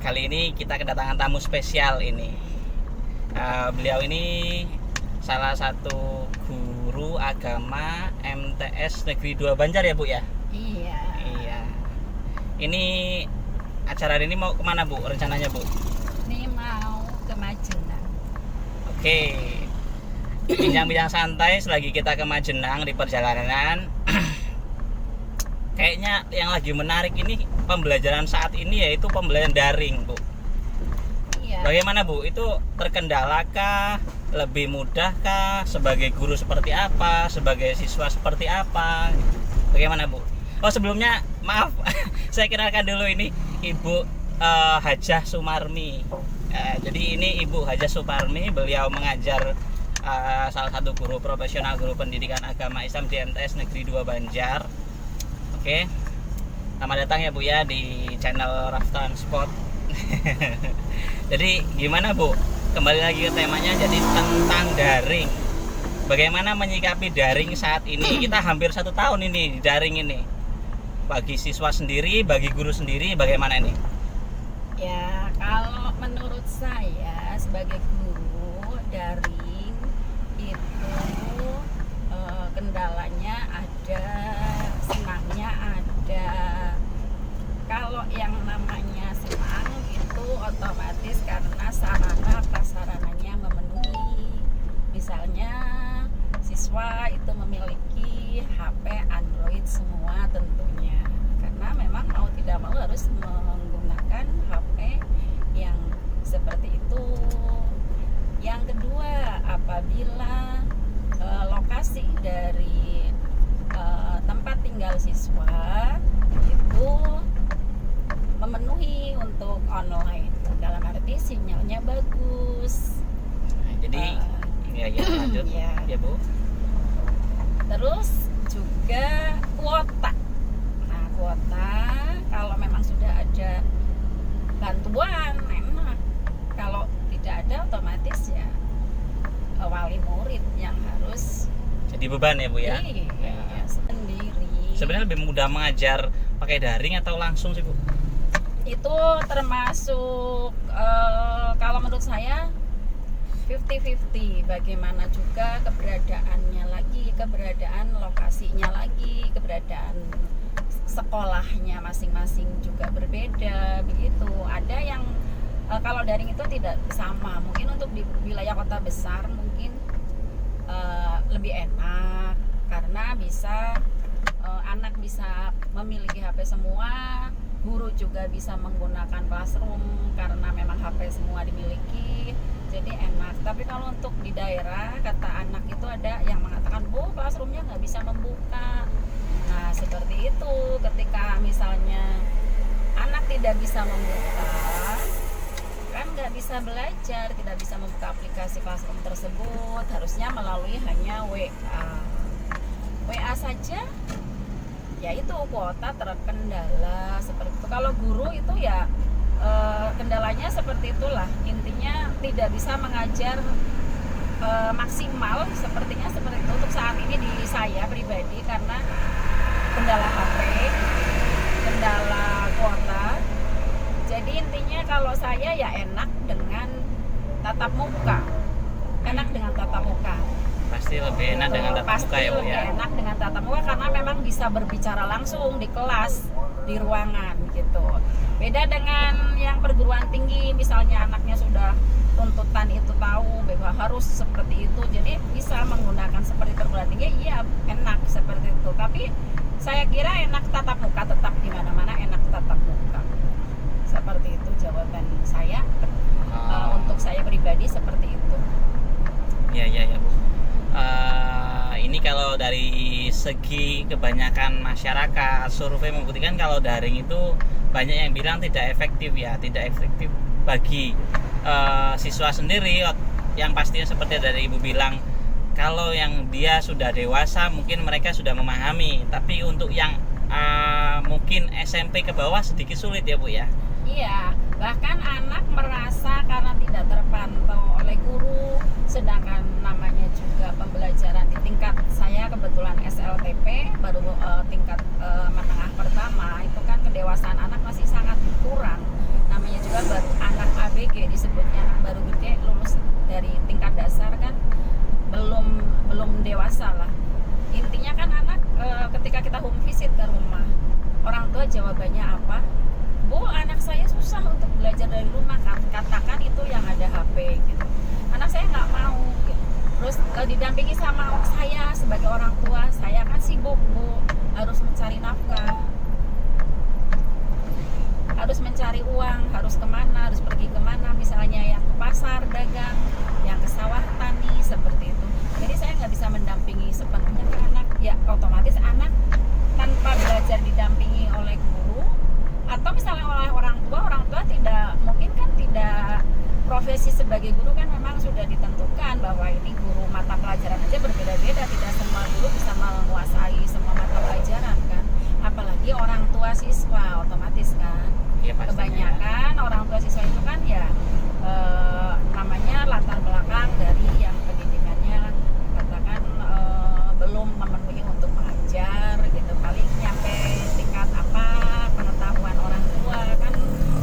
Kali ini kita kedatangan tamu spesial ini. Beliau ini salah satu guru agama MTS Negeri 2 Banjar ya Bu ya? Iya. Iya. Ini acara ini mau kemana Bu rencananya Bu? Ini mau ke Majenang. Oke. Bincang-bincang santai selagi kita ke Majenang di perjalanan. Kayaknya yang lagi menarik ini pembelajaran saat ini yaitu pembelajaran daring Bu. Iya. Bagaimana Bu? Itu terkendalakah? Lebih mudahkah? Sebagai guru seperti apa? Sebagai siswa seperti apa? Bagaimana Bu? Oh sebelumnya maaf, saya kenalkan dulu ini Ibu Hajah Sumarmi. Jadi ini Ibu Hajah Sumarmi, beliau mengajar salah satu guru profesional guru pendidikan agama Islam di MTS Negeri 2 Banjar. Oke, selamat datang ya Bu ya di channel Raf Transport. Jadi gimana Bu? Kembali lagi ke temanya, jadi tentang daring. Bagaimana menyikapi daring saat ini? Kita hampir 1 tahun ini di daring ini. Bagi siswa sendiri, bagi guru sendiri, bagaimana ini? Ya, kalau menurut saya sebagai guru daring itu kendalanya ada, senangnya ada. Kalau yang namanya senang itu otomatis karena sarana prasarananya memenuhi. Misalnya siswa itu memiliki HP Android semua tentunya, karena memang mau tidak mau harus menggunakan HP yang seperti itu. Yang kedua, apabila lokasi dari tempat tinggal siswa itu memenuhi untuk online, dalam arti sinyalnya bagus. Nah, jadi ya lanjut Ya. ya Bu. Terus juga kuota. Nah, kuota kalau memang sudah ada bantuan enak. Kalau tidak ada otomatis ya wali murid yang harus Jadi beban ya Bu ya. iya, sendiri. Sebenarnya lebih mudah mengajar pakai daring atau langsung sih Bu? Itu termasuk kalau menurut saya 50-50. Bagaimana juga keberadaannya lagi, keberadaan lokasinya lagi, keberadaan sekolahnya masing-masing juga berbeda begitu. Ada yang kalau daring itu tidak sama, mungkin untuk di wilayah kota besar mungkin lebih enak karena bisa anak bisa memiliki HP semua, guru juga bisa menggunakan classroom karena memang HP semua dimiliki, jadi enak. Tapi kalau untuk di daerah, kata anak itu ada yang mengatakan, Bu, classroomnya nggak bisa membuka. Nah seperti itu, ketika misalnya anak tidak bisa membuka, kan nggak bisa belajar, tidak bisa membuka aplikasi classroom tersebut, harusnya melalui hanya WA saja. Ya itu kuota terkendala seperti itu. Kalau guru itu ya kendalanya seperti itulah, intinya tidak bisa mengajar maksimal, sepertinya seperti itu untuk saat ini di saya pribadi, karena kendala HP, kendala kuota. Jadi intinya kalau saya ya enak dengan tatap muka, enak dengan tatap muka. Pasti lebih enak dengan tatap muka ya Bu Pasti ya. lebih enak dengan tatap muka karena memang bisa berbicara langsung di kelas, di ruangan gitu. Beda dengan yang perguruan tinggi, misalnya anaknya sudah tuntutan itu tahu bahwa harus seperti itu, jadi bisa menggunakan seperti perguruan tinggi, iya enak seperti itu. Tapi saya kira enak tatap muka, tetap di mana-mana enak tatap muka. Seperti itu jawaban saya. Untuk saya pribadi seperti itu. Ya Bu. Ini kalau dari segi kebanyakan masyarakat, survei membuktikan kalau daring itu banyak yang bilang tidak efektif ya, tidak efektif bagi siswa sendiri. Yang pastinya seperti dari Ibu bilang, kalau yang dia sudah dewasa mungkin mereka sudah memahami, tapi untuk yang mungkin SMP ke bawah sedikit sulit ya Bu ya. Iya, bahkan anak merasa karena tidak terpantau oleh guru, sedangkan namanya juga pembelajaran di tingkat saya kebetulan SLTP baru tingkat menengah pertama, itu kan kedewasaan anak masih sangat kurang. Namanya juga didampingi sama saya sebagai orang tua. Saya kan sibuk Bu, harus mencari nafkah, harus mencari uang, harus kemana, harus pergi kemana, misalnya yang ke pasar dagang, yang ke sawah tani, seperti itu. Jadi saya nggak bisa mendampingi sepenuhnya ke anak. Ya otomatis anak tanpa belajar didampingi oleh guru atau misalnya oleh orang tua tidak, mungkin kan tidak, profesi sebagai guru kan memang sudah ditentukan bahwa ini guru mata pelajaran aja berbeda-beda, tidak semua guru bisa menguasai semua mata pelajaran kan, apalagi orang tua siswa, otomatis kan. Ya, pastinya. Kebanyakan orang tua siswa itu kan ya namanya latar belakang dari yang pendidikannya katakan belum memenuhi untuk mengajar gitu, paling nyampe tingkat apa, pengetahuan orang tua kan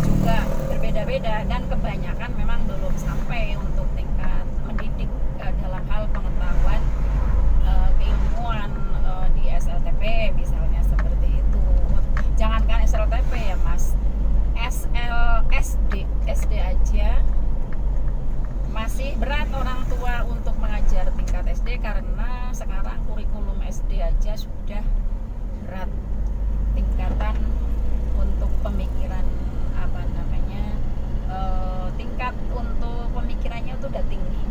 juga berbeda-beda, dan kebanyakan memang belum sampai untuk tingkat mendidik dalam hal pengetahuan keilmuan di SLTP misalnya, seperti itu. Jangankan SLTP ya Mas, SD aja masih berat orang tua untuk mengajar tingkat SD, karena sekarang kurikulum SD aja sudah berat tingkatan untuk pemikiran apa namanya, tingkat untuk pemikirannya itu udah tinggi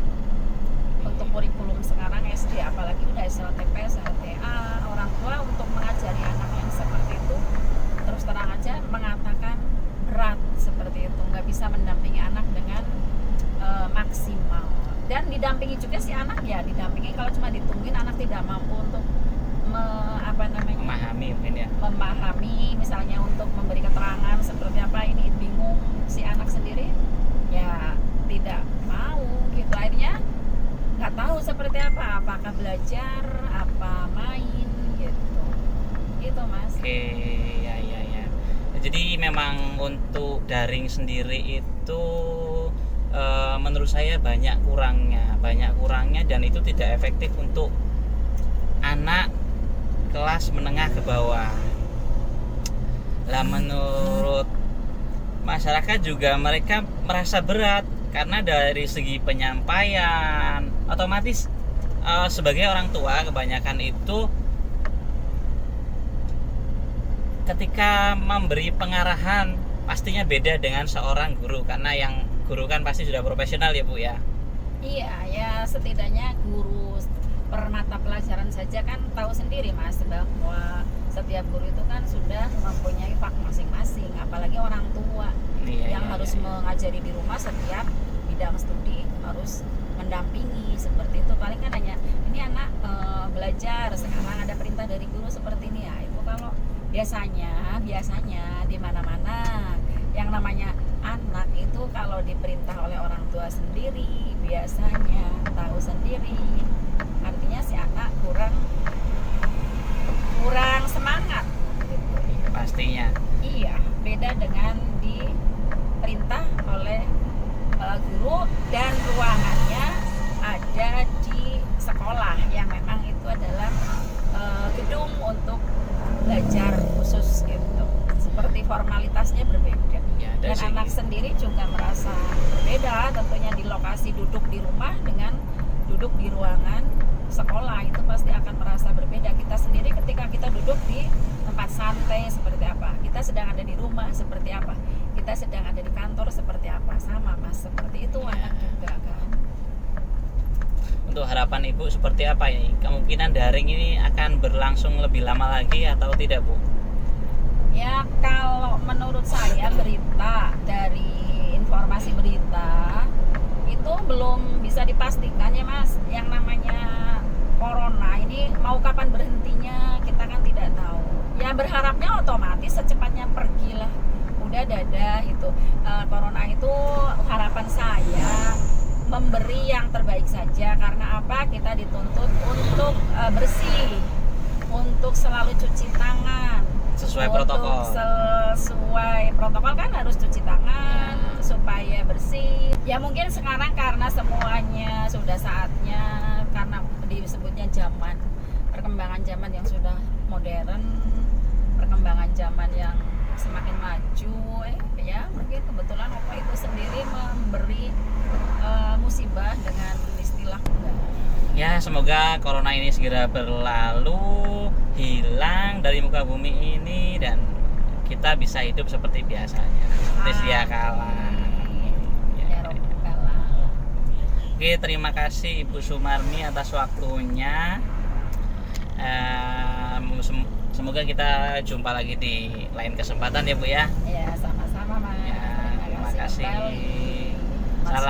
untuk kurikulum sekarang SD, apalagi udah SLTP, SLTA. Orang tua untuk mengajari anak yang seperti itu terus terang aja mengatakan berat, seperti itu, nggak bisa mendampingi anak dengan maksimal. Dan didampingi juga si anak, ya didampingi, kalau cuma ditungguin anak tidak mampu untuk memahami mungkin ya, memahami misalnya untuk memberi keterangan seperti apa, ini bingung si anak sendiri ya tidak mau gitu, akhirnya nggak tahu seperti apa, apakah belajar apa main gitu, itu Mas. oke. Ya. Jadi memang untuk daring sendiri itu menurut saya banyak kurangnya dan itu tidak efektif untuk anak kelas menengah ke bawah. Lah menurut masyarakat juga mereka merasa berat karena dari segi penyampaian otomatis sebagai orang tua kebanyakan itu ketika memberi pengarahan pastinya beda dengan seorang guru, karena yang guru kan pasti sudah profesional ya Bu ya. Iya ya, setidaknya guru per mata pelajaran saja kan tahu sendiri Mas bahwa setiap guru itu kan sudah mempunyai vak masing-masing, apalagi orang tua yang harus mengajari di rumah setiap bidang studi harus mendampingi, seperti itu. Paling kan hanya ini anak belajar, sekarang ada perintah dari guru seperti ini ya, itu kalau biasanya di mana-mana yang namanya anak itu kalau diperintah oleh orang tua sendiri biasanya tahu sendiri, artinya si anak kurang semangat gitu. Pastinya. Iya, beda dengan diperintah oleh guru dan ruangannya ada di sekolah yang memang itu adalah gedung untuk belajar khusus gitu, seperti formalitasnya berbeda Ya, dan anak sendiri juga merasa berbeda tentunya di lokasi duduk di rumah dengan duduk di ruangan sekolah, itu pasti akan merasa berbeda. Kita sendiri ketika kita duduk di tempat santai seperti apa, kita sedang ada di rumah seperti apa, kita sedang ada di kantor seperti apa, sama Mas, seperti itu anak juga kan. Untuk harapan Ibu seperti apa ini? Kemungkinan daring ini akan berlangsung lebih lama lagi atau tidak Bu? Ya kalau menurut saya berita dari informasi berita itu belum bisa dipastikan ya Mas. Yang namanya corona ini mau kapan berhentinya kita kan tidak tahu. Ya berharapnya otomatis secepatnya pergilah. Udah dada itu corona itu harapan saya memberi yang terbaik saja, karena apa, kita dituntut untuk bersih, untuk selalu cuci tangan sesuai protokol. Sesuai protokol kan harus cuci tangan supaya bersih. Ya mungkin sekarang karena semuanya sudah saatnya, karena disebutnya zaman, perkembangan zaman yang sudah modern, perkembangan zaman yang semakin maju, ya mungkin kebetulan Opa itu sendiri memberi musibah dengan istilah Ya semoga corona ini segera berlalu, hilang dari muka bumi ini, dan kita bisa hidup seperti biasanya, seperti sedia kala. Ya Rabbal Alamin. Oke, terima kasih Ibu Sumarni atas waktunya. Semoga kita jumpa lagi di lain kesempatan ya Bu ya. Ya sama-sama Mas. Ya, terima kasih. Kembali. Mas Salam.